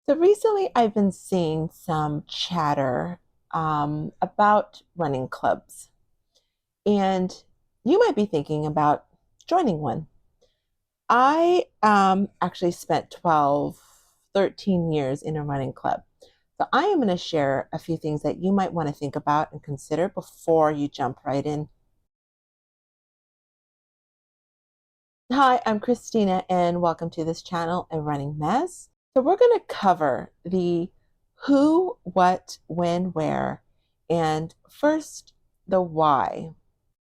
So recently, I've been seeing some chatter about running clubs, and you might be thinking about joining one. I actually spent 12, 13 years in a running club. So I am going to share a few things that you might want to think about and consider before you jump right in. Hi, I'm Christina, and welcome to this channel, A Running Mess. So we're going to cover the who, what, when, where, and first, the why.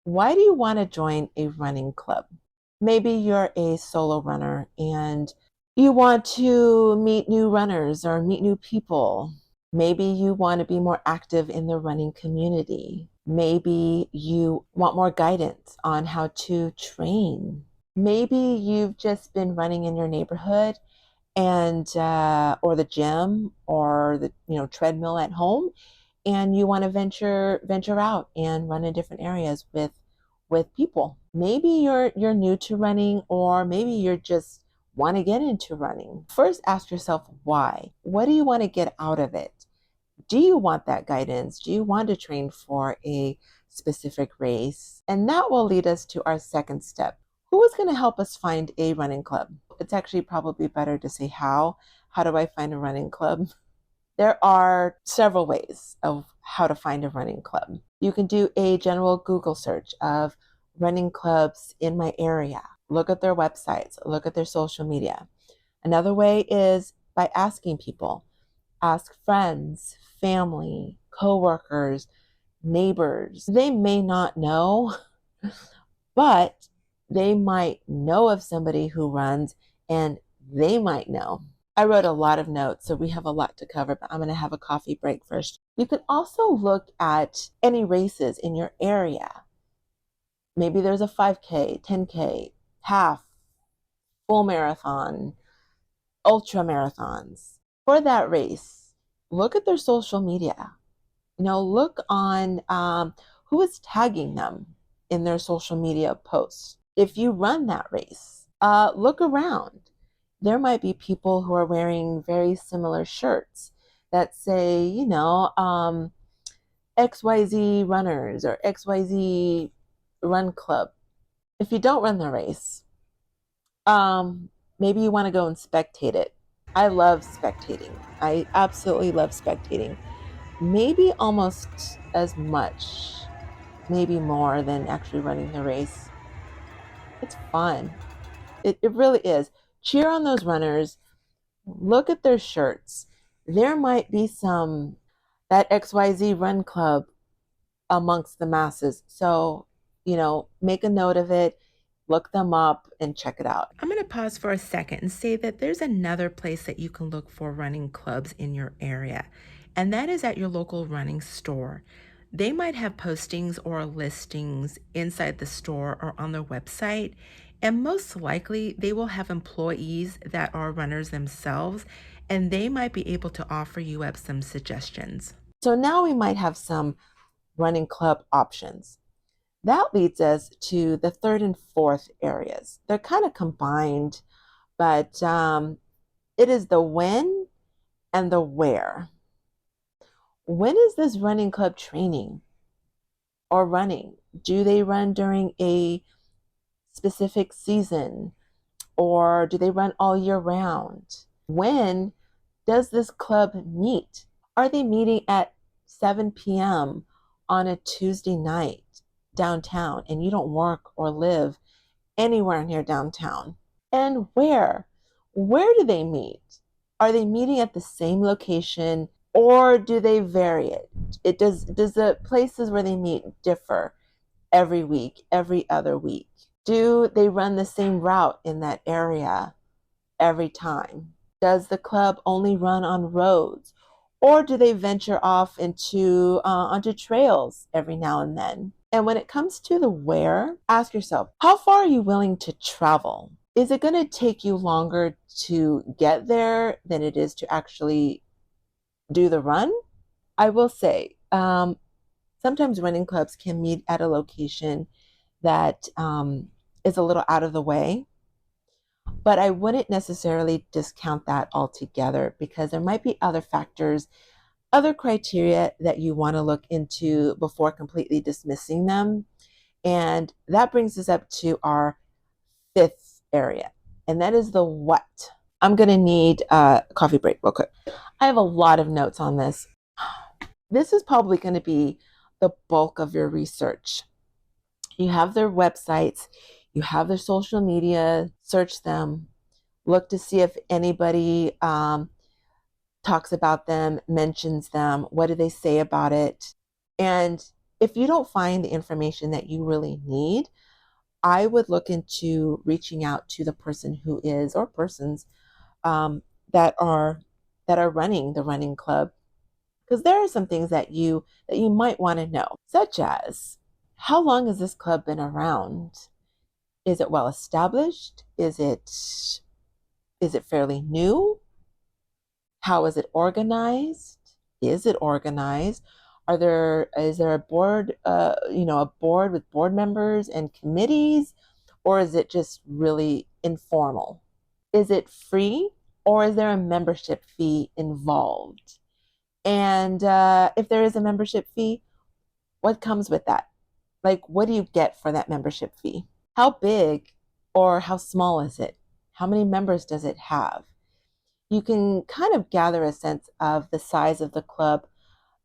Why do you want to join a running club? Maybe you're a solo runner and you want to meet new runners or meet new people. Maybe you want to be more active in the running community. Maybe you want more guidance on how to train. Maybe you've just been running in your neighborhood and or the gym or the treadmill at home, and you want to venture out and run in different areas with people. Maybe you're new to running, or maybe you're just want to get into running. First, ask yourself why. What do you want to get out of it? Do you want that guidance? Do you want to train for a specific race? And that will lead us to our second step. Who is going to help us find a running club? It's actually probably better to say how. How do I find a running club? There are several ways of how to find a running club. You can do a general Google search of running clubs in my area. Look at their websites, look at their social media. Another way is by asking people. Ask friends, family, coworkers, neighbors. They may not know, but they might know of somebody who runs, and they might know. I wrote a lot of notes, so we have a lot to cover, but I'm going to have a coffee break first. You can also look at any races in your area. Maybe there's a 5K, 10K, half, full marathon, ultra marathons. For that race, look at their social media. Look on who is tagging them in their social media posts. If you run that race, look around. There might be people who are wearing very similar shirts that say, XYZ runners or XYZ run club. If you don't run the race, maybe you want to go and spectate it. I love spectating. I absolutely love spectating. Maybe almost as much, maybe more than actually running the race. It's fun. It really is. Cheer on those runners. Look at their shirts. There might be that XYZ run club amongst the masses. So, make a note of it, look them up, and check it out. I'm going to pause for a second and say that there's another place that you can look for running clubs in your area, and that is at your local running store. They might have postings or listings inside the store or on their website, and most likely they will have employees that are runners themselves, and they might be able to offer you up some suggestions. So now we might have some running club options. That leads us to the third and fourth areas. They're kind of combined, but it is the when and the where. When is this running club training or running? Do they run during a specific season, or do they run all year round? When does this club meet? Are they meeting at 7 p.m. on a Tuesday night downtown and you don't work or live anywhere near downtown? And where? Where do they meet? Are they meeting at the same location, or do they vary it? Does the places where they meet differ every week, every other week? Do they run the same route in that area every time? Does the club only run on roads, or do they venture off onto trails every now and then? And when it comes to the where, ask yourself, how far are you willing to travel? Is it going to take you longer to get there than it is to actually do the run? I will say, sometimes running clubs can meet at a location that is a little out of the way. But I wouldn't necessarily discount that altogether because there might be other factors, other criteria that you want to look into before completely dismissing them. And that brings us up to our fifth area, and that is the what. I'm going to need a coffee break real quick. I have a lot of notes on this. This is probably going to be the bulk of your research. You have their websites, you have their social media, search them, look to see if anybody talks about them, mentions them, what do they say about it. And if you don't find the information that you really need, I would look into reaching out to the person who is, or persons um, that are running the running club, because there are some things that you might want to know, such as how long has this club been around? Is it well established? Is it fairly new? How is it organized? Is it organized? Is there a board, a board with board members and committees, or is it just really informal? Is it free, or is there a membership fee involved? And if there is a membership fee, what comes with that? Like, what do you get for that membership fee? How big or how small is it? How many members does it have? You can kind of gather a sense of the size of the club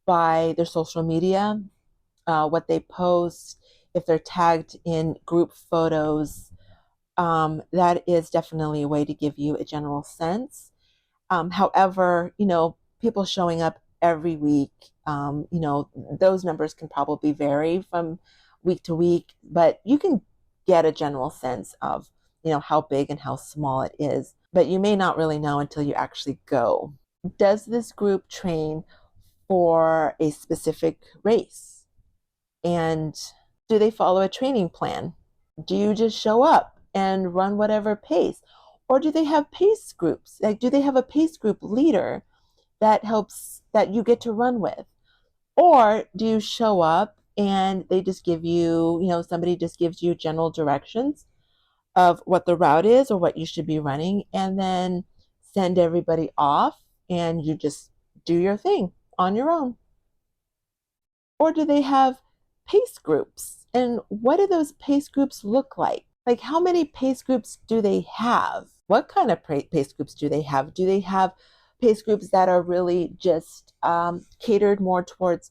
by their social media, what they post, if they're tagged in group photos. That is definitely a way to give you a general sense. However, people showing up every week, those numbers can probably vary from week to week, but you can get a general sense of, how big and how small it is. But you may not really know until you actually go. Does this group train for a specific race? And do they follow a training plan? Do you just show up and run whatever pace? Or do they have pace groups? Like, do they have a pace group leader that you get to run with? Or do you show up and they just give you, somebody just gives you general directions of what the route is or what you should be running, and then send everybody off and you just do your thing on your own? Or do they have pace groups? And what do those pace groups look like? Like, how many pace groups do they have? What kind of pace groups do they have? Do they have pace groups that are really just catered more towards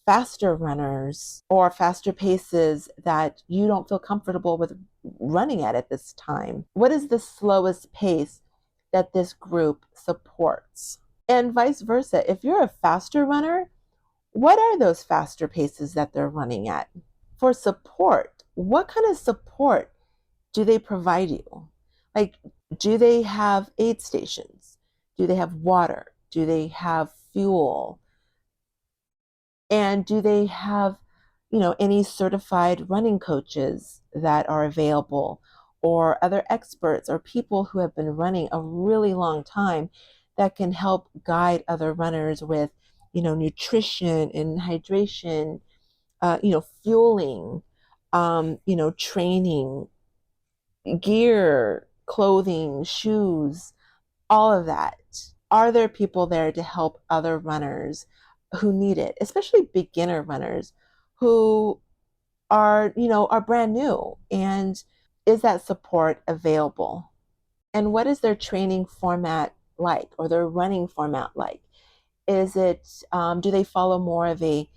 faster runners or faster paces that you don't feel comfortable with running at this time? What is the slowest pace that this group supports? And vice versa. If you're a faster runner, what are those faster paces that they're running at? For support, what kind of support do they provide you? Like, do they have aid stations? Do they have water? Do they have fuel? And do they have, any certified running coaches that are available, or other experts or people who have been running a really long time that can help guide other runners with, nutrition and hydration, fueling, training, gear, clothing, shoes, all of that? Are there people there to help other runners who need it, especially beginner runners who are brand new? And is that support available? And what is their training format like, or their running format like? Is it, do they follow more of a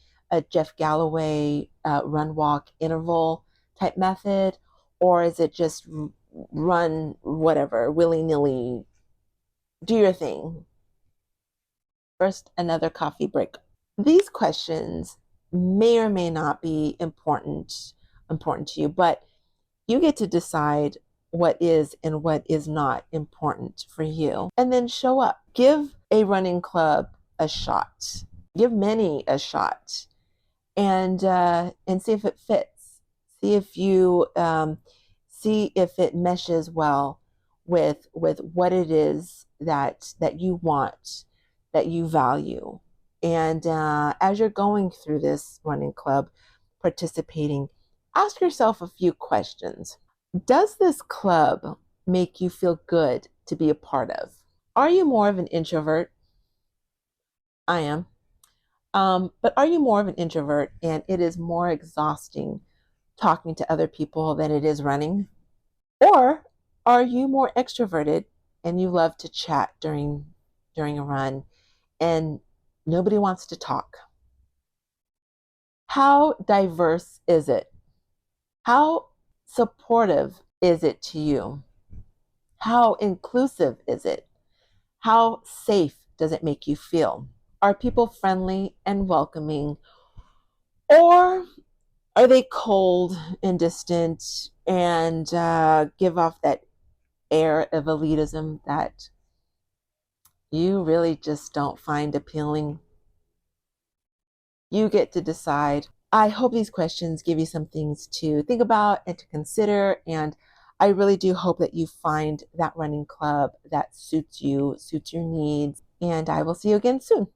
Jeff Galloway run, walk, interval type method? Or is it just run whatever, willy nilly, do your thing? First, another coffee break. These questions may or may not be important to you, but you get to decide what is and what is not important for you. And then show up. Give a running club a shot. Give many a shot, and see if it fits. See if you see if it meshes well with what it is that you want, that you value. And as you're going through this running club, participating, ask yourself a few questions. Does this club make you feel good to be a part of? Are you more of an introvert? I am. But are you more of an introvert and it is more exhausting talking to other people than it is running? Or are you more extroverted and you love to chat during a run and nobody wants to talk? How diverse is it? How supportive is it to you? How inclusive is it? How safe does it make you feel? Are people friendly and welcoming? Or are they cold and distant and give off that air of elitism that you really just don't find appealing? You get to decide. I hope these questions give you some things to think about and to consider. And I really do hope that you find that running club that suits you, suits your needs. And I will see you again soon.